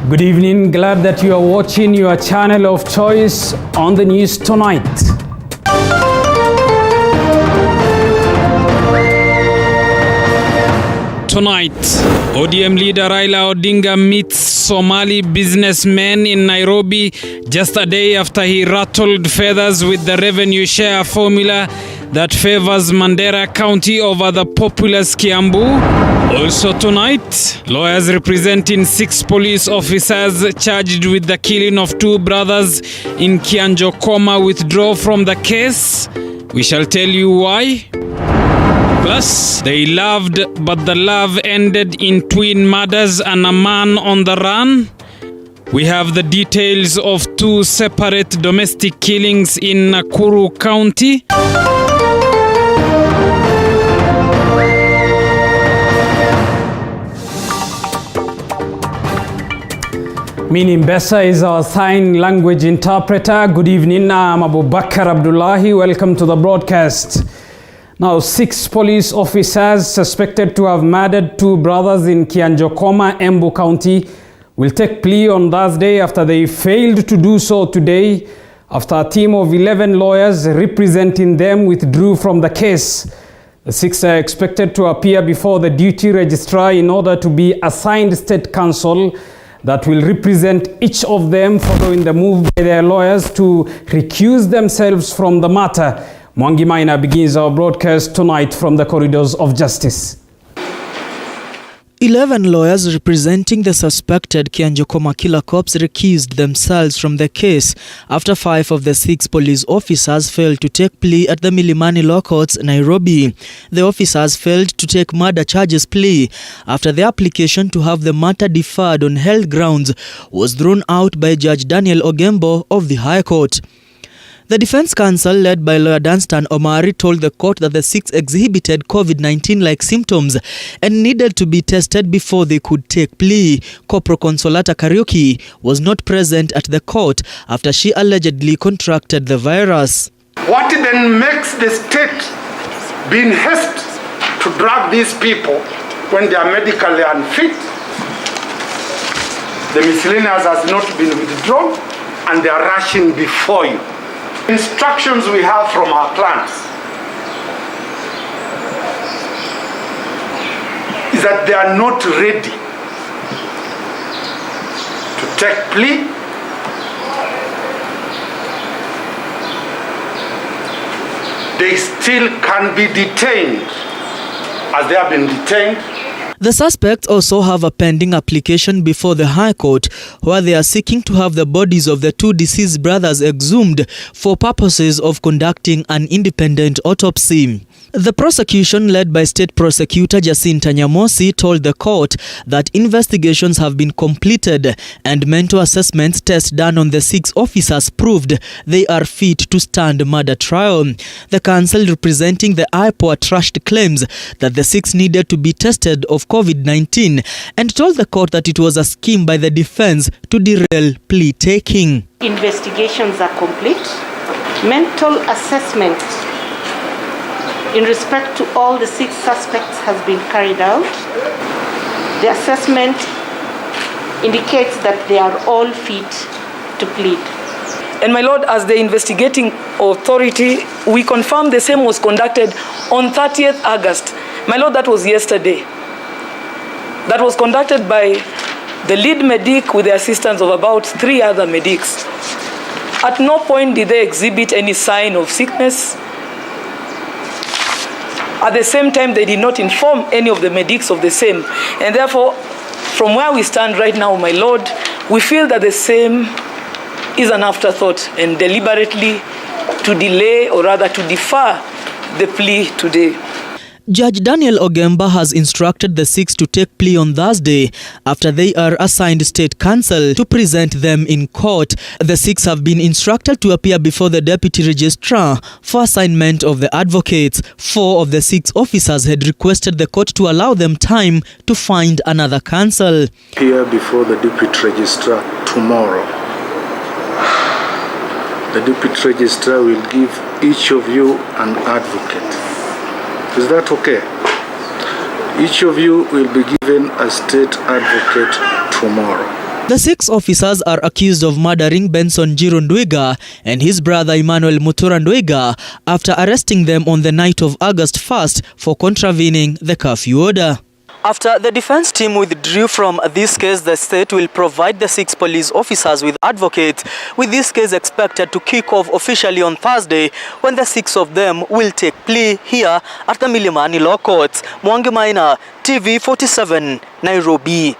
Good evening, glad that you are watching your channel of choice on the news tonight. Tonight, ODM leader Raila Odinga meets Somali businessmen in Nairobi just a day after he rattled feathers with the revenue share formula that favors Mandera County over the populous Kiambu. Also tonight, lawyers representing 6 police officers charged with the killing of 2 brothers in Kianjokoma withdraw from the case. We shall tell you why. Plus, they loved, but the love ended in twin murders and a man on the run. We have the details of 2 separate domestic killings in Nakuru County. Mini Mbesa is our sign language interpreter. Good evening, I'm Abubakar Abdullahi. Welcome to the broadcast. Now, 6 police officers suspected to have murdered 2 brothers in Kianjokoma, Embu County will take plea on Thursday after they failed to do so today after a team of 11 lawyers representing them withdrew from the case. The 6 are expected to appear before the duty registrar in order to be assigned state counsel that will represent each of them following the move by their lawyers to recuse themselves from the matter. Mwangi Maina begins our broadcast tonight from the corridors of justice. 11 lawyers representing the suspected Kianjokoma killer cops recused themselves from the case after 5 of the 6 police officers failed to take plea at the Milimani Law Courts, Nairobi. The officers failed to take murder charges plea after the application to have the matter deferred on health grounds was thrown out by Judge Daniel Ogembo of the High Court. The defense counsel, led by lawyer Danstan Omari, told the court that the 6 exhibited COVID-19-like symptoms and needed to be tested before they could take plea. Corporal Consolata Kariuki was not present at the court after she allegedly contracted the virus. What then makes the state be in haste to drag these people when they are medically unfit? The miscellaneous has not been withdrawn and they are rushing before you. Instructions we have from our clans is that they are not ready to take plea. They still can be detained as they have been detained. The suspects also have a pending application before the High Court where they are seeking to have the bodies of the 2 deceased brothers exhumed for purposes of conducting an independent autopsy. The prosecution, led by State Prosecutor Jacinta Nyamosi, told the court that investigations have been completed and mental assessment tests done on the 6 officers proved they are fit to stand murder trial. The counsel representing the IPOA trashed claims that the 6 needed to be tested of COVID-19 and told the court that it was a scheme by the defense to derail plea taking. Investigations are complete. Mental assessment in respect to all the 6 suspects has been carried out. The assessment indicates that they are all fit to plead. And my lord, as the investigating authority, we confirm the same was conducted on 30th August. My lord, that was yesterday. That was conducted by the lead medic with the assistance of about 3 other medics. At no point did they exhibit any sign of sickness. At the same time, they did not inform any of the medics of the same. And therefore, from where we stand right now, my lord, we feel that the same is an afterthought and deliberately to delay or rather to defer the plea today. Judge Daniel Ogemba has instructed the 6 to take plea on Thursday after they are assigned state counsel to present them in court. The 6 have been instructed to appear before the deputy registrar for assignment of the advocates. 4 of the 6 officers had requested the court to allow them time to find another counsel. Appear before the deputy registrar tomorrow. The deputy registrar will give each of you an advocate. Is that okay? Each of you will be given a state advocate tomorrow. The 6 officers are accused of murdering Benson Njiro Ndwiga and his brother Emmanuel Mutura Ndwiga after arresting them on the night of August 1st for contravening the curfew order. After the defense team withdrew from this case, the state will provide the 6 police officers with advocates, with this case expected to kick off officially on Thursday, when the 6 of them will take plea here at the Milimani Law Courts. Mwangi Maina, TV 47, Nairobi.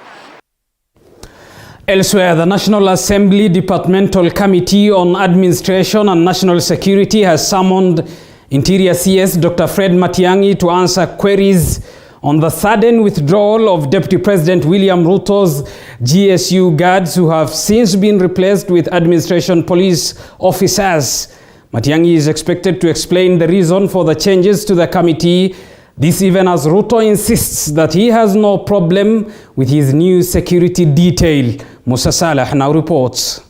Elsewhere, the National Assembly Departmental Committee on Administration and National Security has summoned Interior CS Dr. Fred Matiang'i to answer queries on the sudden withdrawal of Deputy President William Ruto's GSU guards, who have since been replaced with administration police officers. Matiang'i is expected to explain the reason for the changes to the committee, this even as Ruto insists that he has no problem with his new security detail. Musa Salah now reports.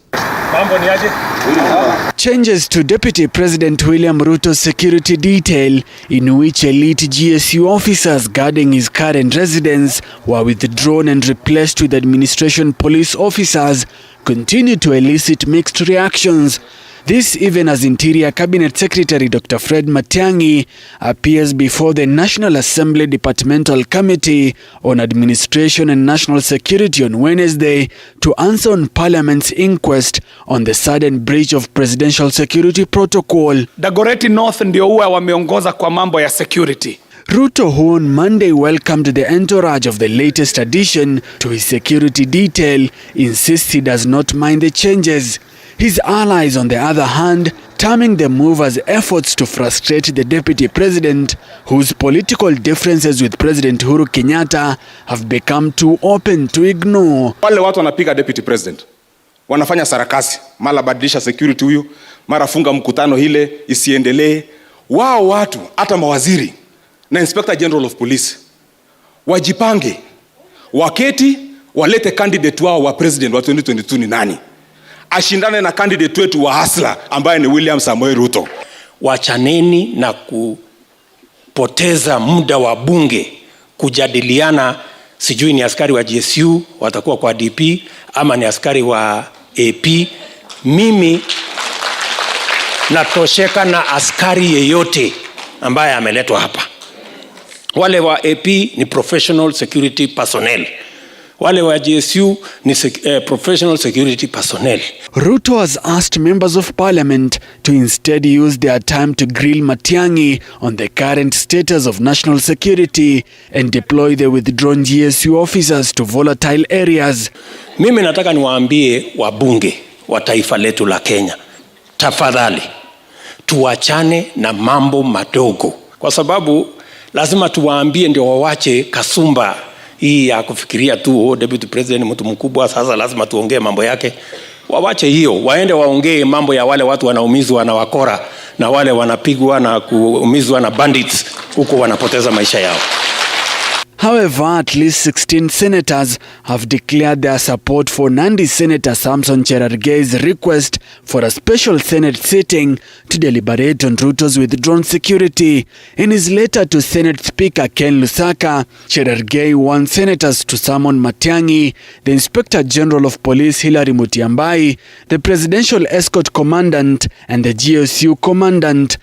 Changes to Deputy President William Ruto's security detail, in which elite GSU officers guarding his current residence were withdrawn and replaced with administration police officers, continue to elicit mixed reactions. This even as Interior Cabinet Secretary Dr. Fred Matiang'i appears before the National Assembly Departmental Committee on Administration and National Security on Wednesday to answer on Parliament's inquest on the sudden breach of presidential security protocol. Dagoretti North ndio huwa wameongoza kwa mambo ya security. Ruto, who on Monday welcomed the entourage of the latest addition to his security detail, insists he does not mind the changes. His allies, on the other hand, terming the move as efforts to frustrate the deputy president, whose political differences with President Uhuru Kenyatta have become too open to ignore. Wale watu wanapiga deputy president, wanafanya sarakasi, mara badilisha security huyu, mara funga mkutano hile isiendelee. Wao watu, hata mawaziri na Inspector General of Police, wajipange, waketi, walete candidate wao wa president wa 2022 ni nani? Ashindane na candidate wetu wa hasla ambaye ni William Samoei Ruto. Wachaneni na kupoteza muda wa bunge kujadiliana, sijui ni askari wa GSU watakuwa kwa DP ama ni askari wa AP. Mimi natosheka na askari yeyote ambaye ameletwa hapa. Wale wa AP ni professional security personnel. Wale wa GSU ni professional security personnel. Ruto has asked members of parliament to instead use their time to grill Matiang'i on the current status of national security and deploy the withdrawn GSU officers to volatile areas. Mimi nataka niwaambie wabunge wa taifa letu la Kenya, tafadhali tuachane na mambo madogo, kwa sababu lazima tuwaambie ndio wawache kasumba hii ya kufikiria tu deputy president mtu mkubwa, sasa lazima tuongee mambo yake. Wawache hiyo, waende waongee mambo ya wale watu wanaumizwa na wakora na wale wanapigwa na kuumizwa na bandits huko wanapoteza maisha yao. However, at least 16 senators have declared their support for Nandi Senator Samson Cherargei's request for a special Senate sitting to deliberate on Ruto's withdrawn security. In his letter to Senate Speaker Ken Lusaka, Cherargei warned senators to summon Matiang'i, the Inspector General of Police Hilary Mutyambai, the Presidential Escort Commandant and the GSU Commandant.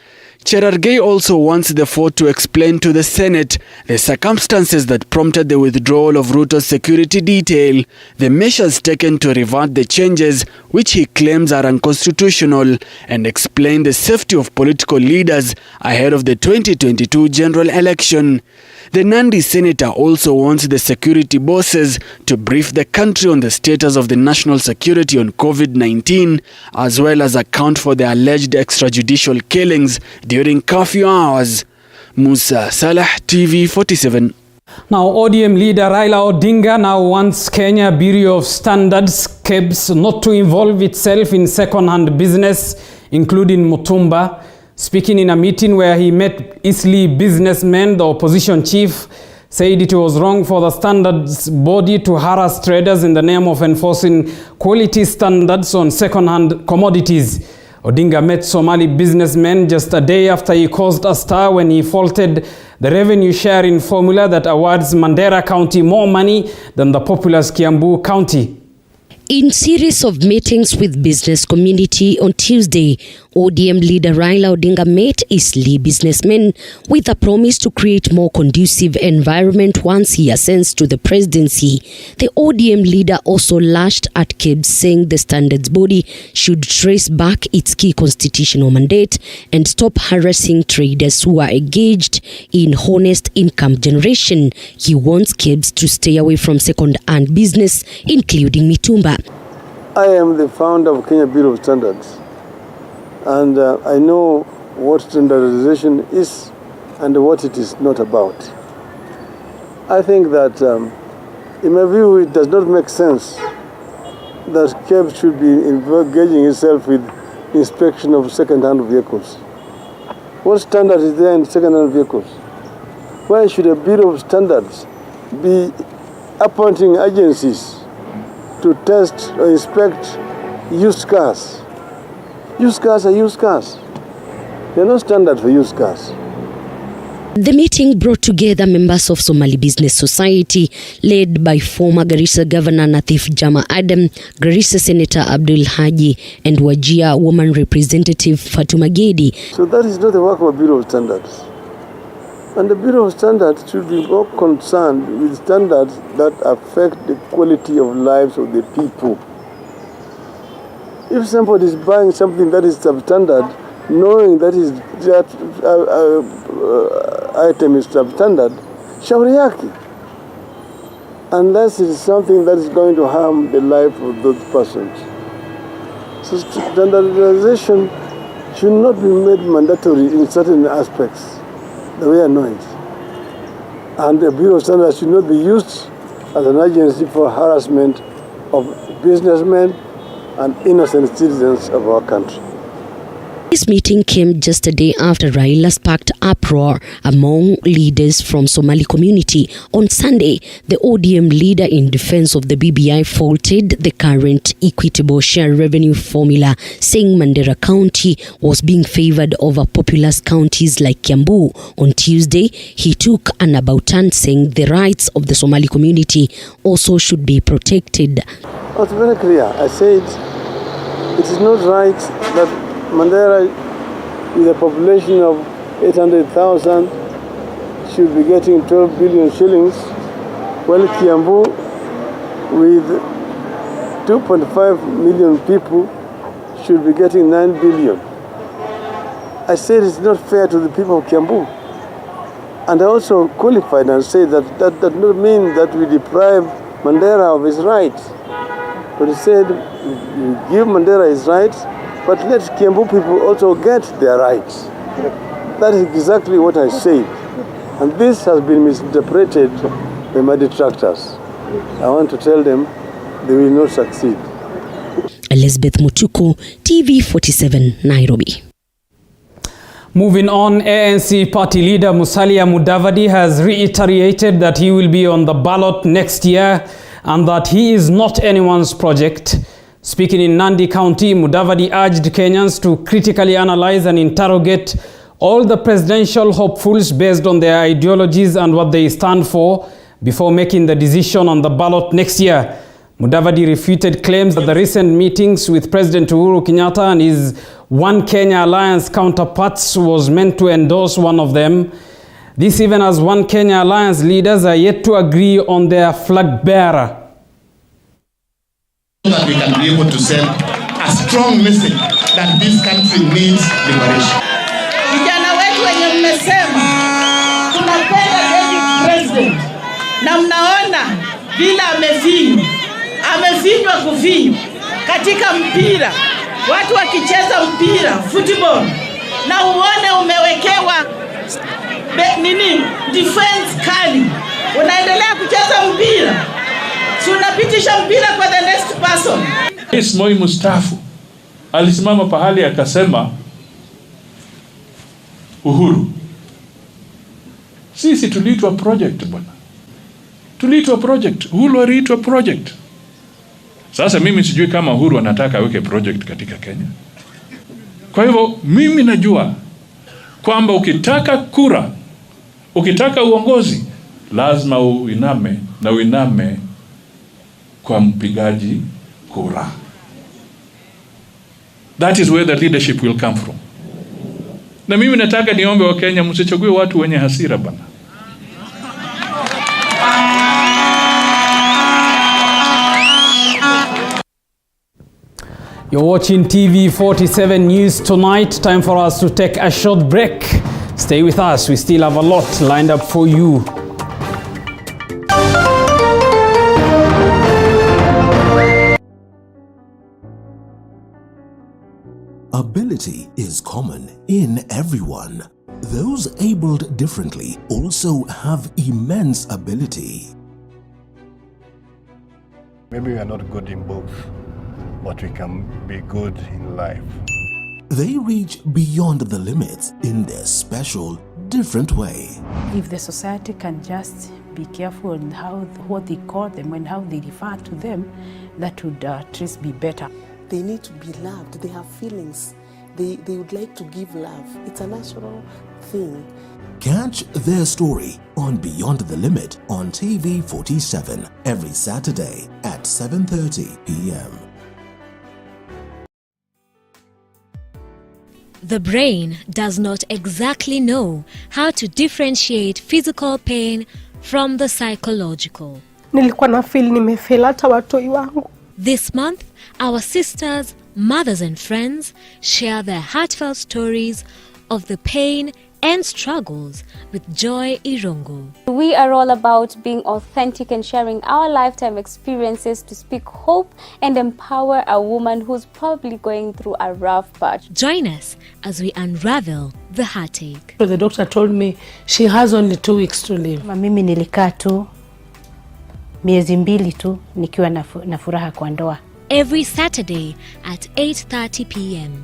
Cherargei also wants the four to explain to the Senate the circumstances that prompted the withdrawal of Ruto's security detail, the measures taken to revert the changes which he claims are unconstitutional, and explain the safety of political leaders ahead of the 2022 general election. The Nandi senator also wants the security bosses to brief the country on the status of the national security on COVID-19, as well as account for the alleged extrajudicial killings during curfew hours. Musa Salah, TV 47. Now, ODM leader Raila Odinga now wants Kenya Bureau of Standards (KEBS) not to involve itself in second-hand business, including Mutumba. Speaking in a meeting where he met Eastleigh businessmen, the opposition chief said it was wrong for the standards body to harass traders in the name of enforcing quality standards on second-hand commodities. Odinga met Somali businessmen just a day after he caused a stir when he faulted the revenue sharing formula that awards Mandera County more money than the populous Kiambu County. In series of meetings with business community on Tuesday, ODM leader Raila Odinga met Eastleigh businessmen with a promise to create more conducive environment once he ascends to the presidency. The ODM leader also lashed at KEBS, saying the standards body should trace back its key constitutional mandate and stop harassing traders who are engaged in honest income generation. He wants KEBS to stay away from second-hand business, including mitumba. I am the founder of Kenya Bureau of Standards, and I know what standardization is and what it is not about. I think that, in my view, it does not make sense that KEBS should be engaging itself with inspection of second-hand vehicles. What standard is there in second-hand vehicles? Why should a Bureau of Standards be appointing agencies to test or inspect used cars? Used cars are used cars. There are no standard for used cars. The meeting brought together members of Somali Business Society, led by former Garissa Governor Natif Jama Adam, Garissa Senator Abdul Haji, and Wajir Woman Representative Fatuma Gedi. So that is not the work of a Bureau of Standards. And the Bureau of Standards should be more concerned with standards that affect the quality of lives of the people. If somebody is buying something that is substandard, knowing that item is substandard, shauri yake, unless it is something that is going to harm the life of those persons. So standardization should not be made mandatory in certain aspects, the way I know it. And the Bureau of Standards should not be used as an agency for harassment of businessmen and innocent citizens of our country. This meeting came just a day after Raila sparked uproar among leaders from Somali community. On Sunday, the ODM leader in defense of the BBI faulted the current equitable share revenue formula, saying Mandera County was being favored over populous counties like Kiambu. On Tuesday, he took an about turn, saying the rights of the Somali community also should be protected. I was very clear. I said it is not right that Mandera, with a population of 800,000, should be getting 12 billion shillings, while Kiambu, with 2.5 million people, should be getting 9 billion. I said it's not fair to the people of Kiambu. And I also qualified and said that does not mean that we deprive Mandera of his rights. But he said, you give Mandera his rights, but let Kiambu people also get their rights. That is exactly what I said. And this has been misinterpreted by my detractors. I want to tell them they will not succeed. Elizabeth Mutuku, TV47, Nairobi. Moving on, ANC party leader Musalia Mudavadi has reiterated that he will be on the ballot next year and that he is not anyone's project. Speaking in Nandi County, Mudavadi urged Kenyans to critically analyze and interrogate all the presidential hopefuls based on their ideologies and what they stand for before making the decision on the ballot next year. Mudavadi refuted claims that the recent meetings with President Uhuru Kenyatta and his One Kenya Alliance counterparts was meant to endorse one of them. This even as One Kenya Alliance leaders are yet to agree on their flag bearer. That we can be able to send a strong message that this country needs liberation. Vijana wetu wenye mmesema tunapenda David president, na mnaona vile amefinywa kufinywa katika mpira, watu wakicheza mpira football, na uone umewekewa defense kali, unaendelea kucheza mpira. Tunapitisha mpira kwa the next person. Rais Moi mstaafu alisimama pahali akasema, Uhuru, sisi tuliitwa project bwana. Tuliitwa project. Uhuru aliitwa project. Sasa mimi sijui kama Uhuru anataka aweke project katika Kenya. Kwa hivyo mimi najua kwamba ukitaka kura, ukitaka uongozi, lazima uiname kwa mpigaji kura. That is where the leadership will come from. Na mimi nataka niombe wa Kenya msichague watu wenye hasira bana. You're watching TV47 News tonight. Time for us to take a short break. Stay with us. We still have a lot lined up for you. Ability is common in everyone. Those abled differently also have immense ability. Maybe we are not good in both, but we can be good in life. They reach beyond the limits in their special, different way. If the society can just be careful on what they call them and how they refer to them, that would at least be better. They need to be loved. They have feelings. They would like to give love. It's a natural thing. Catch their story on Beyond the Limit on TV47 every Saturday at 7:30 p.m. The brain does not exactly know how to differentiate physical pain from the psychological. Nilikuwa na feel nimefeel hata watoi wangu. This month, our sisters, mothers and friends share their heartfelt stories of the pain and struggles with Joy Irongo. We are all about being authentic and sharing our lifetime experiences to speak hope and empower a woman who's probably going through a rough patch. Join us as we unravel the heartache. So the doctor told me she has only 2 weeks to live. Mimi nilikaa tu miezi 2 tu nikiwa na furaha kwa ndoa. Every Saturday at 8:30 p.m.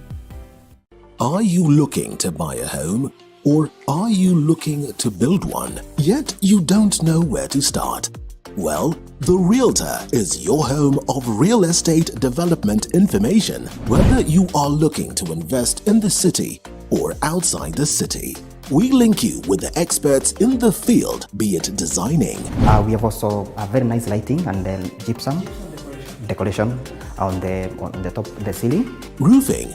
Are you looking to buy a home? Or are you looking to build one, yet you don't know where to start? Well, The Realtor is your home of real estate development information, whether you are looking to invest in the city or outside the city. We link you with the experts in the field, be it designing. We have also a very nice lighting and then gypsum decoration on the top of the ceiling. Roofing.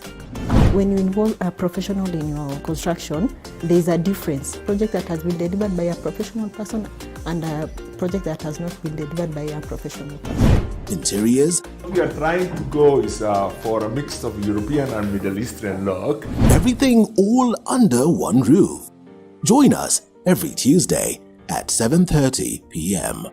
When you involve a professional in your construction, there is a difference. Project that has been delivered by a professional person and a project that has not been delivered by a professional person. Interiors. What we are trying to go is for a mix of European and Middle Eastern look. Everything all under one roof. Join us every Tuesday at 7:30 p.m.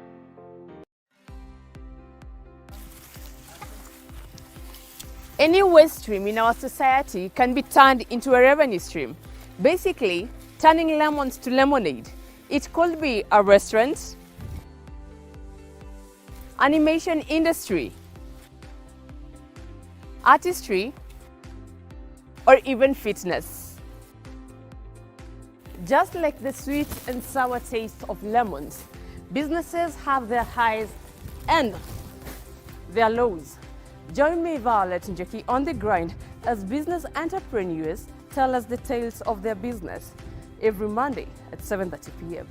Any waste stream in our society can be turned into a revenue stream. Basically, turning lemons to lemonade. It could be a restaurant, animation industry, artistry, or even fitness. Just like the sweet and sour taste of lemons, businesses have their highs and their lows. Join me, Violet and Jackie, on the grind as business entrepreneurs tell us the tales of their business every Monday at 7:30 p.m.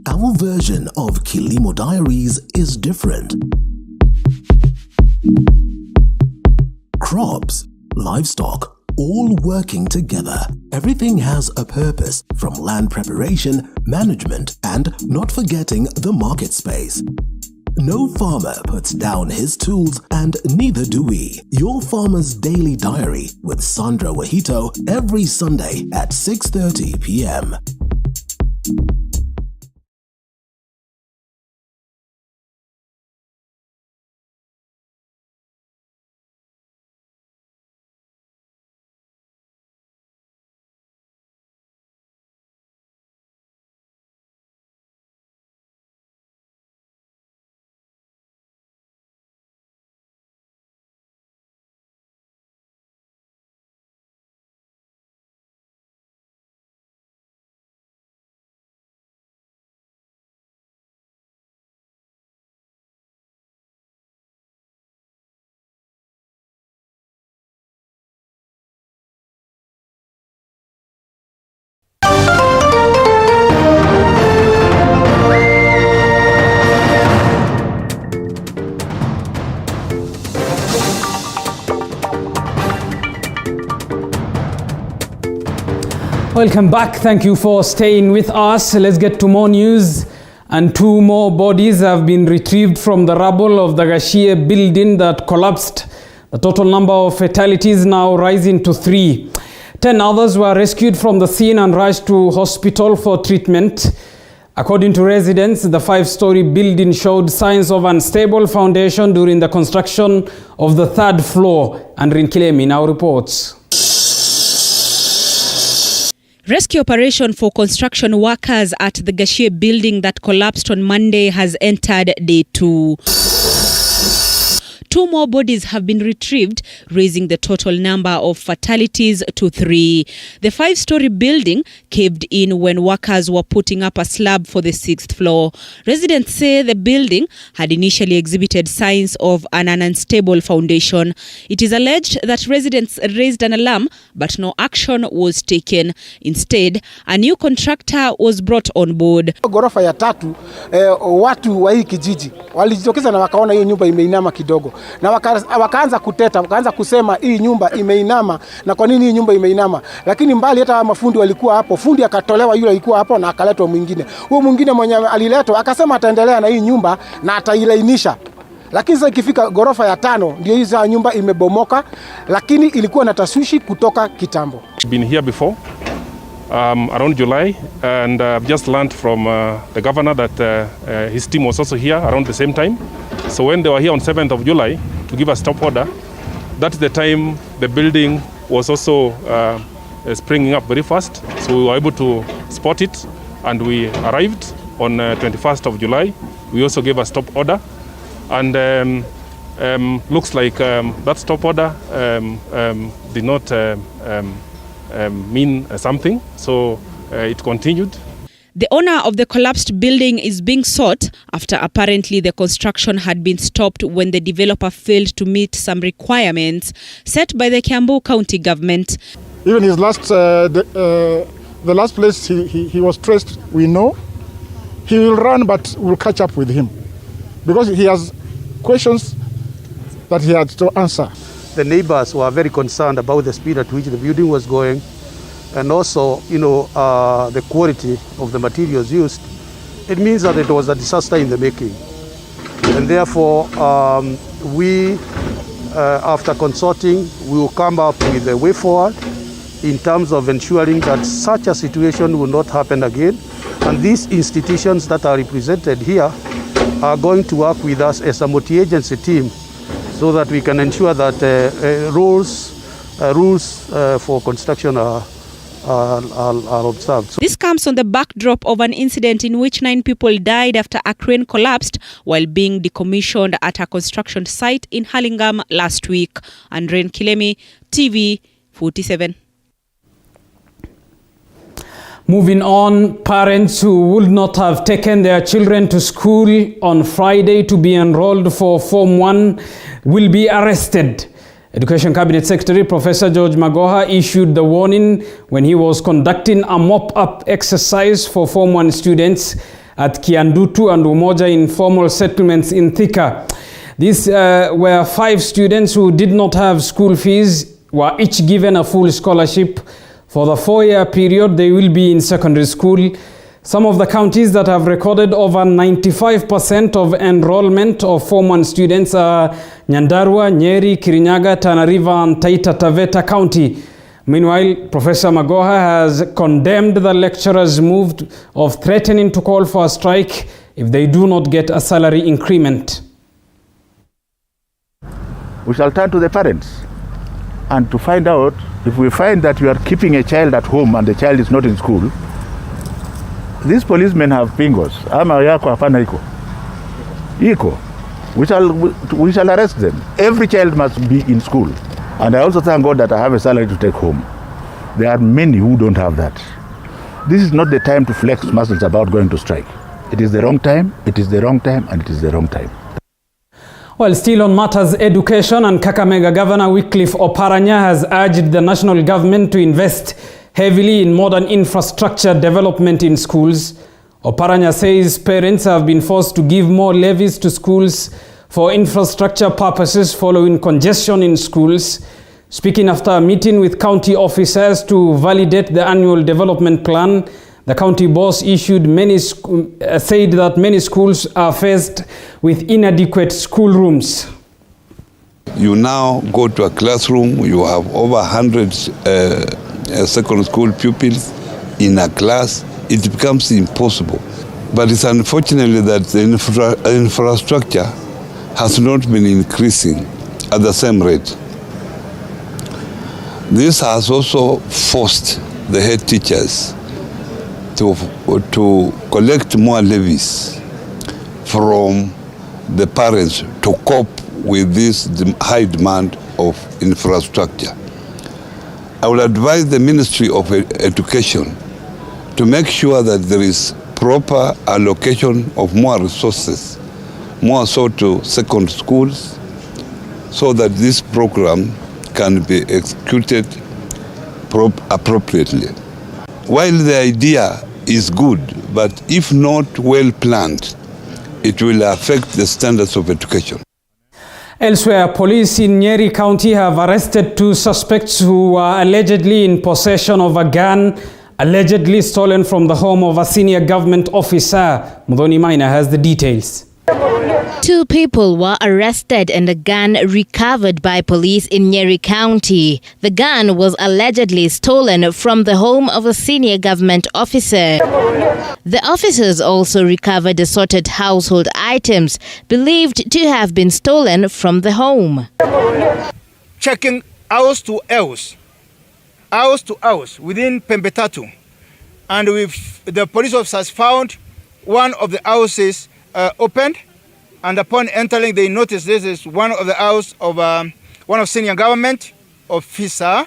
Our version of Kilimo Diaries is different. Crops, livestock, all working together. Everything has a purpose, from land preparation, management, and not forgetting the market space. No farmer puts down his tools, and neither do we. Your Farmer's Daily Diary with Sandra Wahito every Sunday at 6:30 p.m. Welcome back. Thank you for staying with us. Let's get to more news. And 2 more bodies have been retrieved from the rubble of the Gashie building that collapsed. The total number of fatalities now rising to 3. 10 others were rescued from the scene and rushed to hospital for treatment. According to residents, the 5-story building showed signs of unstable foundation during the construction of the 3rd floor. And Rinkilemi now reports. Rescue operation for construction workers at the Gashie building that collapsed on Monday has entered day 2. 2 more bodies have been retrieved, raising the total number of fatalities to 3. The 5-story building caved in when workers were putting up a slab for the 6th floor. Residents say the building had initially exhibited signs of an unstable foundation. It is alleged that residents raised an alarm, but no action was taken. Instead, a new contractor was brought on board. Ghorofa ya 3, watu wa hii kijiji walijitokeza na wakaona hiyo nyumba imeinama kidogo. Na wakaanza kuteta, wakaanza kusema hii nyumba imeinama na kwa nini hii nyumba imeinama. Lakini mbali hata mafundi walikuwa hapo, fundi akatolewa yule alikuwa hapo na akaletwa mwingine. Huyo mwingine mwenye aliletwa akasema ataendelea na hii nyumba na atailainisha. Lakini sasa ikifika ghorofa ya 5 ndio hizo nyumba imebomoka, lakini ilikuwa na taswishi kutoka kitambo. Been here before around July, and just learned from the governor that his team was also here around the same time. So when they were here on 7th of July to give a stop order, that's the time the building was also springing up very fast. So we were able to spot it, and we arrived on 21st of July. We also gave a stop order, and looks like that stop order did not mean something, so it continued. The owner of the collapsed building is being sought after apparently the construction had been stopped when the developer failed to meet some requirements set by the Kiambu County government. Even his last, the last place he was traced, we know. He will run, but we'll catch up with him because he has questions that he had to answer. The neighbors were very concerned about the speed at which the building was going, and also, the quality of the materials used. It means that it was a disaster in the making. And therefore, we, after consulting, we will come up with a way forward in terms of ensuring that such a situation will not happen again. And these institutions that are represented here are going to work with us as a multi-agency team so that we can ensure that rules for construction are observed. This comes on the backdrop of an incident in which 9 people died after a crane collapsed while being decommissioned at a construction site in Hurlingham last week. Andren Kilemi, TV 47. Moving on, parents who would not have taken their children to school on Friday to be enrolled for Form 1 will be arrested. Education Cabinet Secretary Professor George Magoha issued the warning when he was conducting a mop-up exercise for Form 1 students at Kiandutu and Umoja informal settlements in Thika. These were 5 students who did not have school fees, were each given a full scholarship. For the 4-year period, they will be in secondary school. Some of the counties that have recorded over 95% of enrollment of Form 1 students are Nyandarua, Nyeri, Kirinyaga, Tana River, and Taita Taveta County. Meanwhile, Professor Magoha has condemned the lecturers' move of threatening to call for a strike if they do not get a salary increment. We shall turn to the parents and to find out if we find that you are keeping a child at home and the child is not in school. These policemen have pingos. Ama yako hapana iko. We shall arrest them. Every child must be in school. And I also thank God that I have a salary to take home. There are many who don't have that. This is not the time to flex muscles about going to strike. It is the wrong time, it is the wrong time, and it is the wrong time. Well, still on matters education, and Kakamega Governor Wycliffe Oparanya has urged the national government to invest heavily in modern infrastructure development in schools. Oparanya says parents have been forced to give more levies to schools for infrastructure purposes following congestion in schools. Speaking after a meeting with county officers to validate the annual development plan, the county boss said that many schools are faced with inadequate schoolrooms. You now go to a classroom, you have over 100 secondary school pupils in a class, it becomes impossible. But it's unfortunately that the infrastructure has not been increasing at the same rate. This has also forced the head teachers to collect more levies from the parents to cope with this high demand of infrastructure. I will advise the Ministry of Education to make sure that there is proper allocation of more resources, more so to secondary schools, so that this program can be executed appropriately. While the idea is good, but if not well planned, it will affect the standards of education. Elsewhere, police in Nyeri County have arrested 2 suspects who are allegedly in possession of a gun allegedly stolen from the home of a senior government officer. Mudhoni Maina has the details. 2 people were arrested and a gun recovered by police in Nyeri County. The gun was allegedly stolen from the home of a senior government officer. The officers also recovered assorted household items believed to have been stolen from the home. Checking house to house within Pembetatu, and the police officers found one of the houses opened, and upon entering they noticed this is one of the house of one of senior government officer,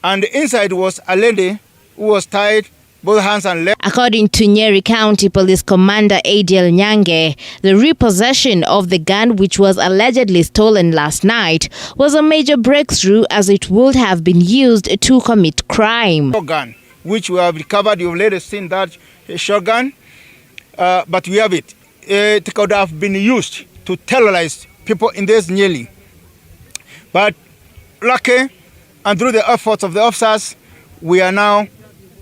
and inside was a lady who was tied both hands and legs. According to Nyeri County Police Commander Adiel Nyange, the repossession of the gun, which was allegedly stolen last night, was a major breakthrough as it would have been used to commit crime. Shotgun, which we have recovered, you've later seen that shotgun, but we have it. It could have been used to terrorize people in this Nyeri. But lucky, and through the efforts of the officers, we are now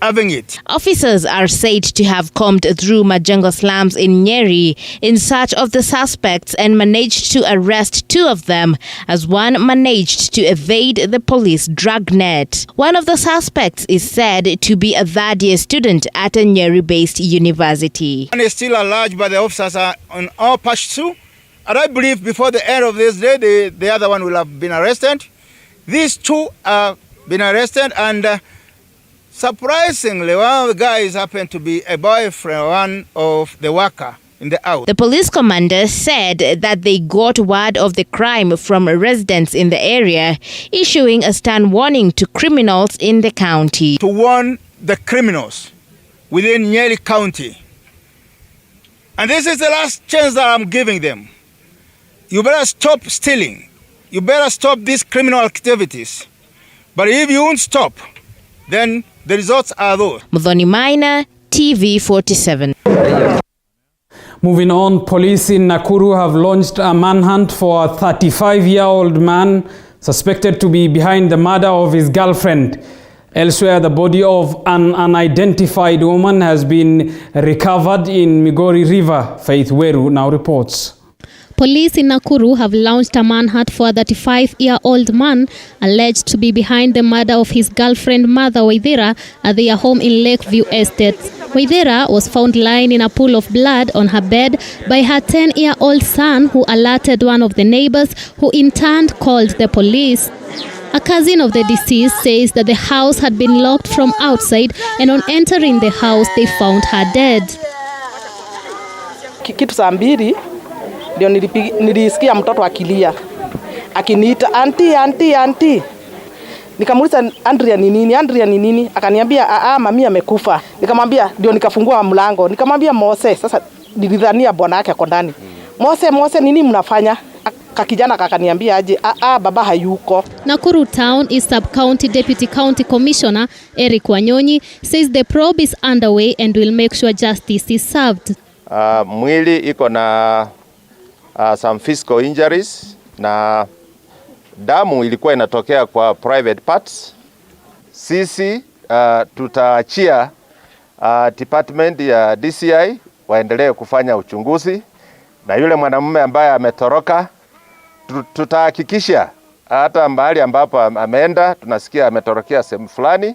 having it. Officers are said to have combed through Majengo slums in Nyeri in search of the suspects and managed to arrest 2 of them, as one managed to evade the police dragnet. One of the suspects is said to be a third-year student at a Nyeri-based university. One is still alleged, but the officers are on our pursuit, and I believe before the end of this day, the other one will have been arrested. These 2 have been arrested, and surprisingly, one of the guys happened to be a boyfriend, one of the worker in the house. The police commander said that they got word of the crime from residents in the area, issuing a stern warning to criminals in the county. To warn the criminals within Nyeri County. And this is the last chance that I'm giving them. You better stop stealing. You better stop these criminal activities. But if you won't stop, then the results are those. Mudhoni Maina, TV47. Moving on, police in Nakuru have launched a manhunt for a 35-year-old man suspected to be behind the murder of his girlfriend. Elsewhere, the body of an unidentified woman has been recovered in Migori River. Faith Weru now reports. Police in Nakuru have launched a manhunt for a 35-year-old man alleged to be behind the murder of his girlfriend Mother Waithera at their home in Lakeview Estates. Waithera was found lying in a pool of blood on her bed by her 10-year-old son, who alerted one of the neighbors, who in turn called the police. A cousin of the deceased says that the house had been locked from outside, and on entering the house they found her dead. Kitu saa 2 ndio nilisikia mtoto akilia akiniita anti. Nikamuuliza Andrea ni nini? Akaniambia mami amekufa. Nikamwambia, ndio nikafungua mlango. Nikamwambia Mose, sasa nilidhania bwana yake ako ndani. Mose nini mnafanya? Kakijana kakaniambia aje, baba hayuko. Nakuru Town is Sub-County Deputy County Commissioner Eric Wanyonyi says the probe is underway and will make sure justice is served. Mwili iko na some physical injuries na damu ilikuwa inatokea kwa private parts. Sisi tutaachia department ya DCI waendelee kufanya uchunguzi, na yule mwanamume ambaye ametoroka tutahakikisha hata mahali ambapo ameenda, tunasikia ametorokea sehemu fulani,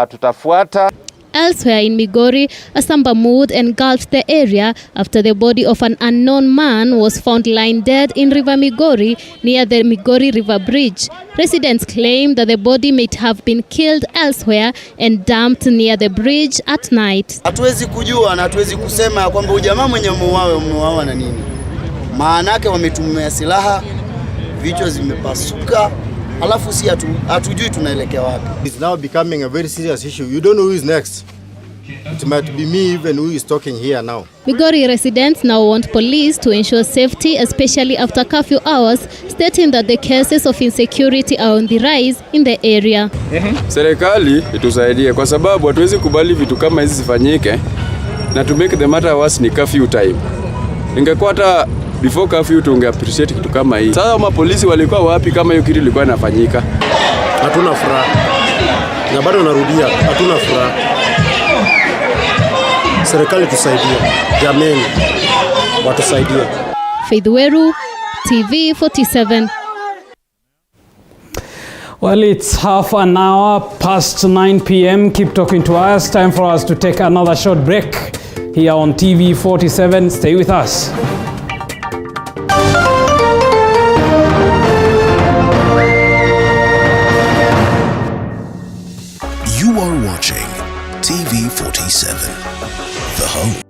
tutafuata. Elsewhere in Migori, a somber mood engulfed the area after the body of an unknown man was found lying dead in River Migori near the Migori River Bridge. Residents claim that the body might have been killed elsewhere and dumped near the bridge at night. Hatuwezi kujua na hatuwezi kusema kwamba ujamaa mwenye muuawa na nini. Maana yake wametumia silaha, vichwa zimepasuka. Alafu si hatujui tunaelekea wapi. It's now becoming a very serious issue. You don't know who is next. It might be me even who is talking here now. Migori residents now want police to ensure safety, especially after curfew hours, stating that the cases of insecurity are on the rise in the area. Serikali itusaidie kwa sababu hatuwezi kubali vitu kama hizi zifanyike, na to make the matter worse ni curfew time. Ingekuwa hata before curfew tunge appreciate kitu kama hii. Sasa mapolisi walikuwa wapi kama hiyo kitu ilikuwa inafanyika? Hatuna furaha. Na bado narudia, hatuna furaha. Serikali tusaidie. Jameni, watusaidie. Faith Weru, TV 47. Well, it's half an hour past 9 p.m. Keep talking to us. Time for us to take another short break here on TV 47. Stay with us. You are watching TV 47, the home.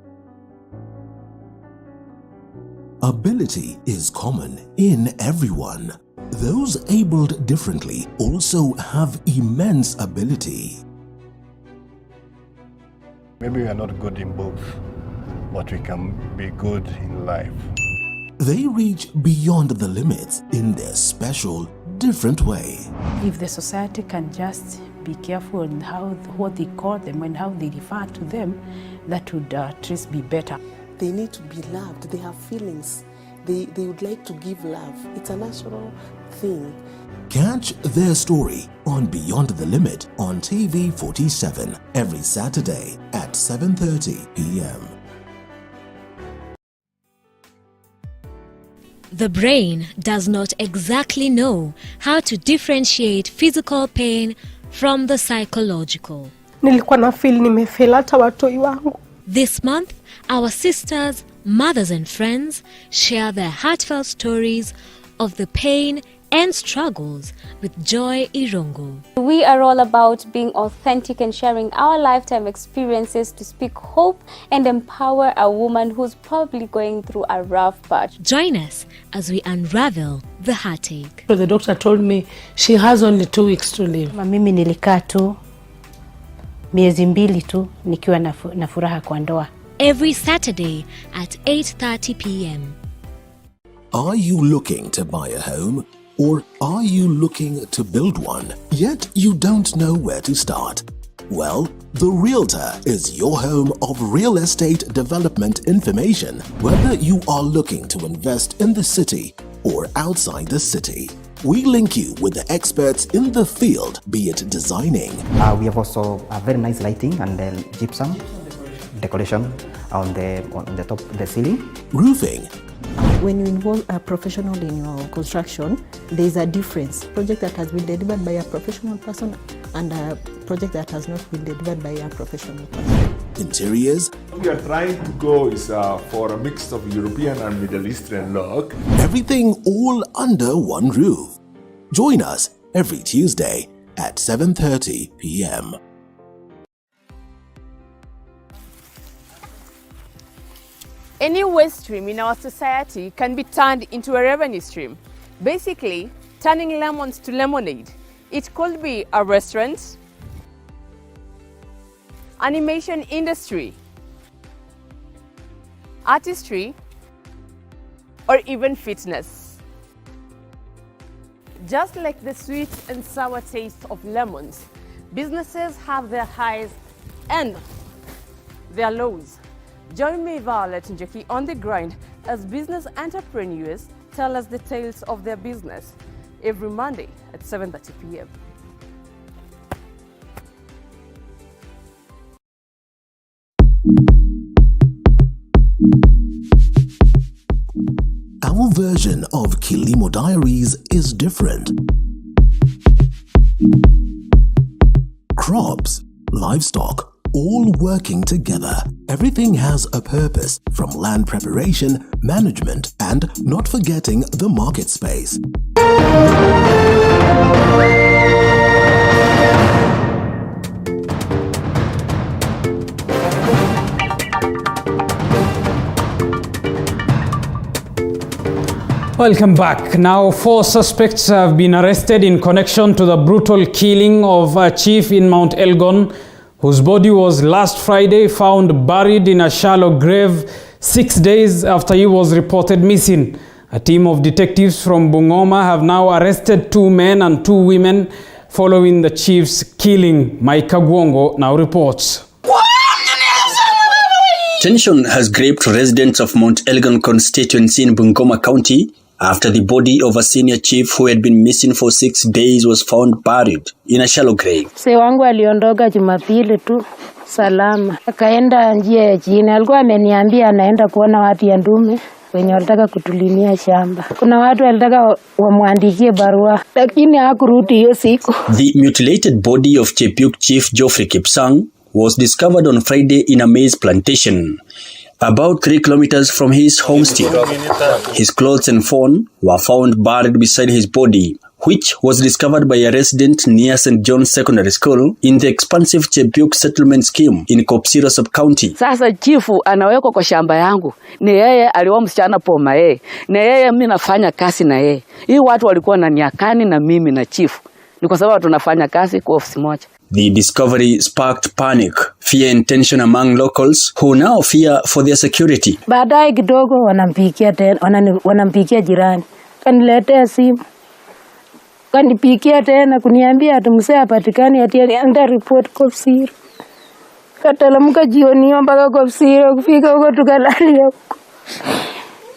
Ability is common in everyone. Those abled differently also have immense ability. Maybe we are not good in both, but we can be good in life. They reach beyond the limits in their special, different way. If the society can just be careful in what they call them and how they refer to them, that would at least be better. They need to be loved. They have feelings. They would like to give love. It's a natural thing. Catch their story on Beyond the Limit on TV 47 every Saturday at 7:30 p.m. The brain does not exactly know how to differentiate physical pain from the psychological. Nilikuwa na feel nimefeel hata watoi wangu. This month, our sisters, mothers and friends share their heartfelt stories of the pain and struggles with Joy Irongo. We are all about being authentic and sharing our lifetime experiences to speak hope and empower a woman who's probably going through a rough patch. Join us as we unravel the heartache. So the doctor told me she has only 2 weeks to live. Mimi nilikaa tu miezi 2 tu nikiwa na furaha kwa ndoa. Every Saturday at 8:30 p.m. Are you looking to buy a home? Or are you looking to build one, yet you don't know where to start? Well, the Realtor is your home of real estate development information, whether you are looking to invest in the city or outside the city. We link you with the experts in the field, be it designing. We have also a very nice lighting and gypsum decoration on the top of the ceiling. Roofing. When you involve a professional in your construction, there is a difference. Project that has been delivered by a professional person and a project that has not been delivered by a professional person. Interiors. We are trying to go is for a mix of European and Middle Eastern look. Everything all under one roof. Join us every Tuesday at 7:30 p.m. Any waste stream in our society can be turned into a revenue stream. Basically, turning lemons to lemonade. It could be a restaurant, animation industry, artistry, or even fitness. Just like the sweet and sour taste of lemons, businesses have their highs and their lows. Join me, Violet and Jackie, on the grind as business entrepreneurs tell us the tales of their business. every Monday at 7:30 p.m. Our version of Kilimo Diaries is different. Crops, livestock, all working together. Everything has a purpose, from land preparation, management, and not forgetting the market space. Welcome back. Now, 4 suspects have been arrested in connection to the brutal killing of a chief in Mount Elgon, whose body was last Friday found buried in a shallow grave 6 days after he was reported missing. A team of detectives from Bungoma have now arrested 2 men and 2 women following the chief's killing. Mike Kagwongo now reports. Tension has gripped residents of Mount Elgon constituency in Bungoma County after the body of a senior chief who had been missing for 6 days was found buried in a shallow grave. Mzee wangu aliondoka Jumapili tu salama, akaenda njia ya chini. Alikuwa ameniambia anaenda kuona watu ya ndume wenye walitaka kutulimia shamba. Kuna watu walitaka wamwandikie barua, lakini hakurudi hiyo siku. The mutilated body of Chepiuk Chief Geoffrey Kipsang was discovered on Friday in a maize plantation, about 3 kilometers from his homestead. His clothes and phone were found buried beside his body, which was discovered by a resident near St. John's Secondary School in the expansive Chepiuk settlement scheme in Kopsiro sub-county. Sasa chifu anawekwa kwa shamba yangu. Ni yeye aliwa msichana poma yeye. Ni yeye mimi nafanya kazi na yeye. Hii watu walikuwa na niakani na mimi na chifu. Ni kwa sababu tunafanya kazi kwa ofisi moja. The discovery sparked panic, fear and tension among locals who now fear for their security. Baadaye kidogo wanampikia jirani. Kaniletea simu. Kanipikia tena kuniambia ati mzee hapatikani, ati anaenda report Kopsiro. Katalamka jioni mpaka Kopsiro, kufika huko tukalalia huko.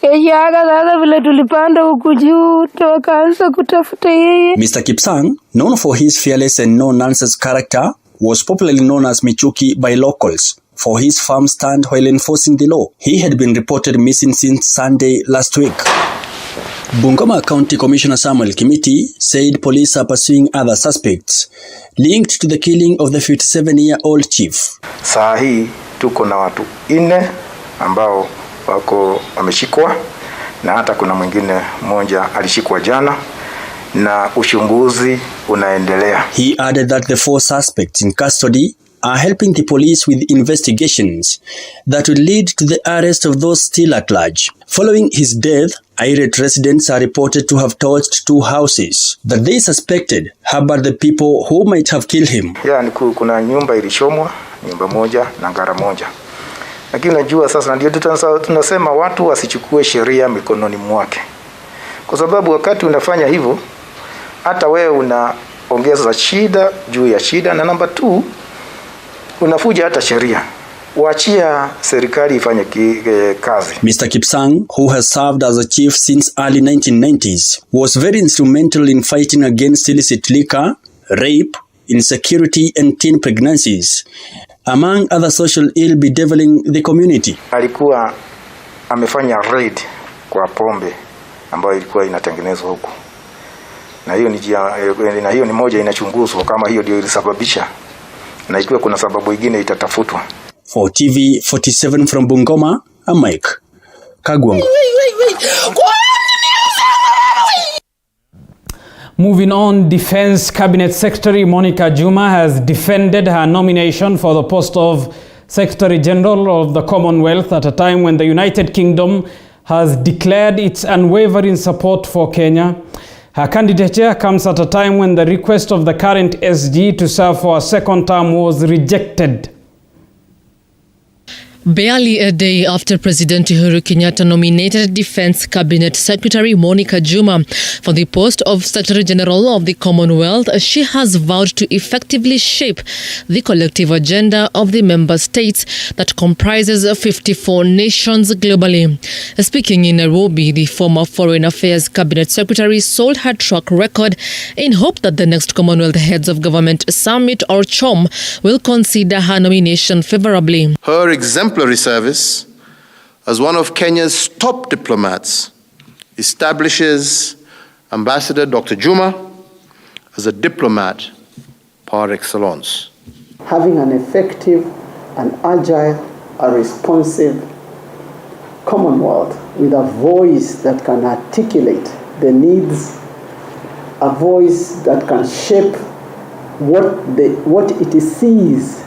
Yaga sasa vile tulipanda huku juu tukaanza kutafuta yeye. Mr. Kipsang, known for his fearless and no-nonsense character, was popularly known as Michuki by locals for his firm stand while enforcing the law. He had been reported missing since Sunday last week. Bungoma County Commissioner Samuel Kimiti said police are pursuing other suspects linked to the killing of the 57-year-old chief. Saa hii tuko na watu 4 ambao wako wameshikwa, na hata kuna mwingine mmoja alishikwa jana na uchunguzi unaendelea. He added that the 4 suspects in custody are helping the police with investigations that will lead to the arrest of those still at large. Following his death, irate residents are reported to have torched 2 houses that they suspected harbored the people who might have killed him. Yani kuna nyumba ilishomwa, nyumba moja na ngara moja. Lakini najua sasa ndio tunasema watu wasichukue sheria mikononi mwake. Kwa sababu wakati unafanya hivyo, hata wewe unaongeza shida juu ya shida, na namba 2 unafuja hata sheria. Waachia serikali ifanye kazi. Mr. Kipsang, who has served as a chief since early 1990s, was very instrumental in fighting against illicit liquor, rape, insecurity and teen pregnancies, among other social ill bedeviling the community. Alikuwa amefanya raid kwa pombe ambayo ilikuwa inatengenezwa huku. Na hiyo ni moja inachunguzwa kama hiyo ndio ilisababisha. Na ikiwa kuna sababu nyingine itatafutwa. For TV 47 from Bungoma, I'm Mike Kagwongo. Moving on, Defense Cabinet Secretary Monica Juma has defended her nomination for the post of Secretary General of the Commonwealth at a time when the United Kingdom has declared its unwavering support for Kenya. Her candidature comes at a time when the request of the current SG to serve for a second term was rejected. Barely a day after President Uhuru Kenyatta nominated Defense Cabinet Secretary Monica Juma for the post of Secretary General of the Commonwealth, she has vowed to effectively shape the collective agenda of the member states that comprises 54 nations globally. Speaking in Nairobi, the former Foreign Affairs Cabinet Secretary sold her track record in hope that the next Commonwealth Heads of Government Summit, or CHOM, will consider her nomination favorably. Her exemplary service as one of Kenya's top diplomats establishes Ambassador Dr. Juma as a diplomat par excellence. Having an effective and agile and responsive Commonwealth with a voice that can articulate the needs, a voice that can shape what it sees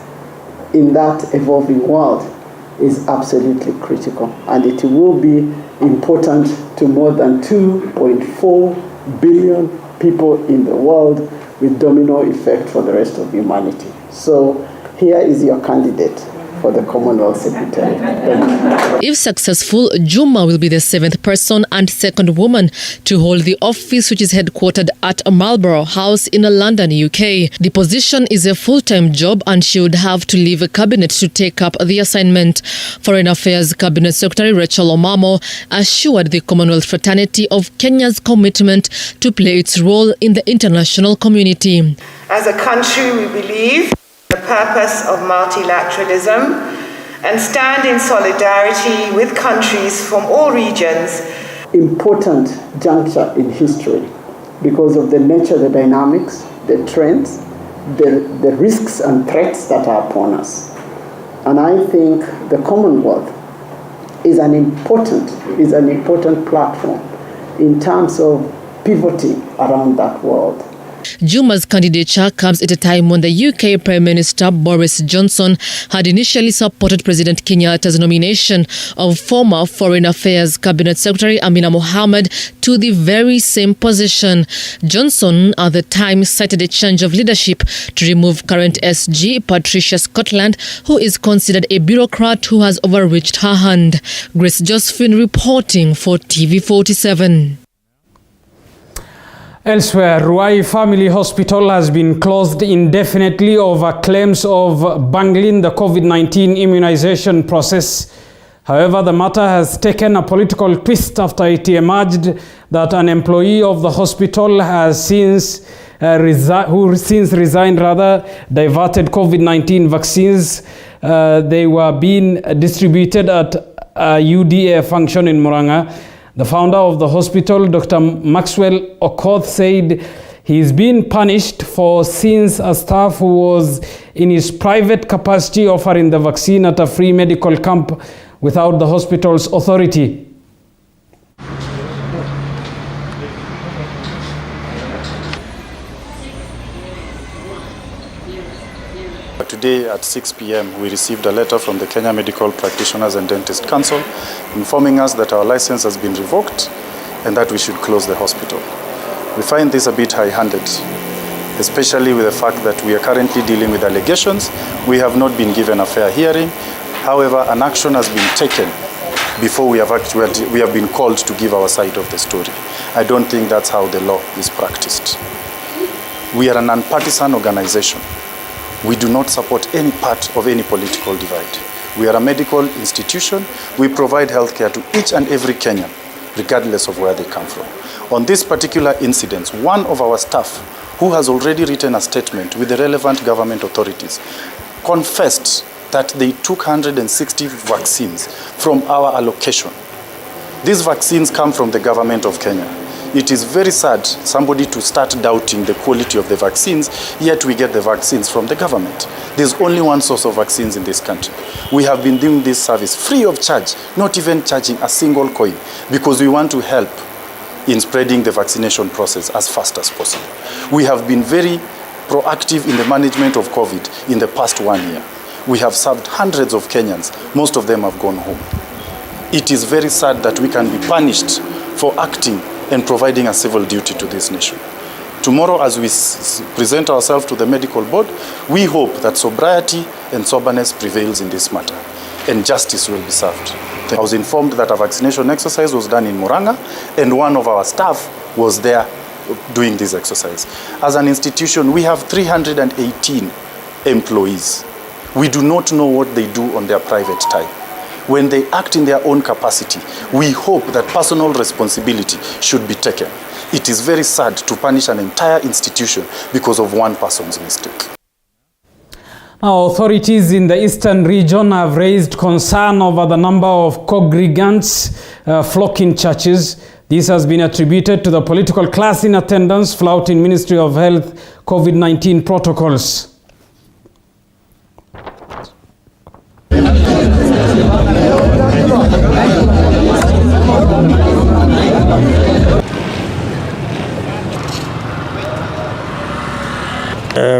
in that evolving world is absolutely critical, and it will be important to more than 2.4 billion people in the world, with domino effect for the rest of humanity. So here is your candidate for the Commonwealth Secretary. If successful, Juma will be the 7th person and 2nd woman to hold the office, which is headquartered at Marlborough House in London, UK. The position is a full-time job and she would have to leave a cabinet to take up the assignment. Foreign Affairs Cabinet Secretary Rachel Omamo assured the Commonwealth fraternity of Kenya's commitment to play its role in the international community. As a country, we believe the purpose of multilateralism and stand in solidarity with countries from all regions. Important juncture in history because of the nature, the dynamics, the trends, the risks and threats that are upon us. And I think the Commonwealth is an important platform in terms of pivoting around that world. Juma's candidature comes at a time when the UK Prime Minister Boris Johnson had initially supported President Kenyatta's nomination of former Foreign Affairs Cabinet Secretary Amina Mohamed to the very same position. Johnson at the time cited a change of leadership to remove current SG Patricia Scotland, who is considered a bureaucrat who has overreached her hand. Grace Josephine reporting for TV47. Elsewhere, Ruai Family Hospital has been closed indefinitely over claims of bungling the COVID-19 immunization process. However, the matter has taken a political twist after it emerged that an employee of the hospital has since diverted COVID-19 vaccines. They were being distributed at a UDA function in Murang'a. The founder of the hospital, Dr. Maxwell Okoth, said he's been punished for since a staff who was in his private capacity offering the vaccine at a free medical camp without the hospital's authority. Today at 6 p.m. we received a letter from the Kenya Medical Practitioners and Dentists Council informing us that our license has been revoked and that we should close the hospital. We find this a bit high-handed, especially with the fact that we are currently dealing with allegations. We have not been given a fair hearing. However, an action has been taken before we have been called to give our side of the story. I don't think that's how the law is practiced. We are a non-partisan organization. We do not support any part of any political divide. We are a medical institution. We provide healthcare to each and every Kenyan, regardless of where they come from. On this particular incident, one of our staff, who has already written a statement with the relevant government authorities, confessed that they took 160 vaccines from our allocation. These vaccines come from the government of Kenya. It is very sad somebody to start doubting the quality of the vaccines, yet we get the vaccines from the government. There's only one source of vaccines in this country. We have been doing this service free of charge, not even charging a single coin, because we want to help in spreading the vaccination process as fast as possible. We have been very proactive in the management of COVID in the past 1 year. We have served hundreds of Kenyans. Most of them have gone home. It is very sad that we can be punished for acting and providing a civil duty to this nation. Tomorrow, as we present ourselves to the medical board, we hope that sobriety and soberness prevails in this matter. and justice will be served. I was informed that a vaccination exercise was done in Muranga, and one of our staff was there doing this exercise. As an institution, we have 318 employees. We do not know what they do on their private time. When they act in their own capacity, we hope that personal responsibility should be taken. It is very sad to punish an entire institution because of one person's mistake. Now, authorities in the eastern region have raised concern over the number of congregants flocking churches. This has been attributed to the political class in attendance flouting Ministry of Health COVID-19 protocols.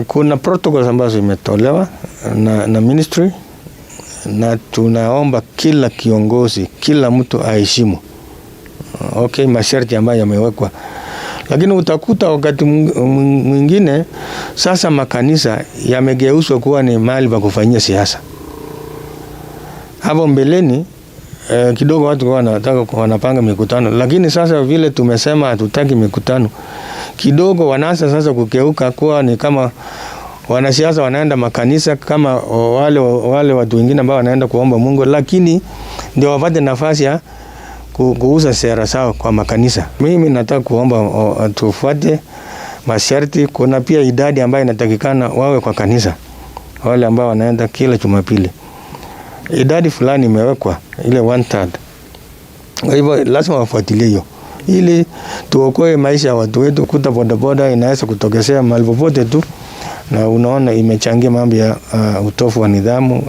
Kuna protocols ambazo imetolewa na ministry, na tunaomba kila kiongozi, kila mtu aheshimu masharti ambayo yamewekwa. Lakini utakuta wakati mwingine sasa makanisa yamegeuzwa kuwa ni mahali pa kufanyia siasa. Hapo mbeleni kidogo watu wanapanga mikutano, lakini sasa vile tumesema hatutaki mikutano, kidogo wanaanza sasa kukeuka kuwa ni kama wanasiasa wanaenda makanisa kama wale watu wengine ambao wanaenda kuomba Mungu, lakini ndio wapate nafasi ya kuuza sera zao kwa makanisa. Mimi nataka kuomba tufuate masharti. Kuna pia idadi ambayo inatakikana wawe kwa kanisa, wale ambao wanaenda kila Jumapili. Idadi fulani imewekwa, ile 1/3. Kwa hivyo lazima wafuatilie hiyo ili tuokoe maisha ya watu wetu. Kuta bodaboda inaweza kutokezea mahali popote tu, na unaona imechangia mambo ya utofu wa nidhamu,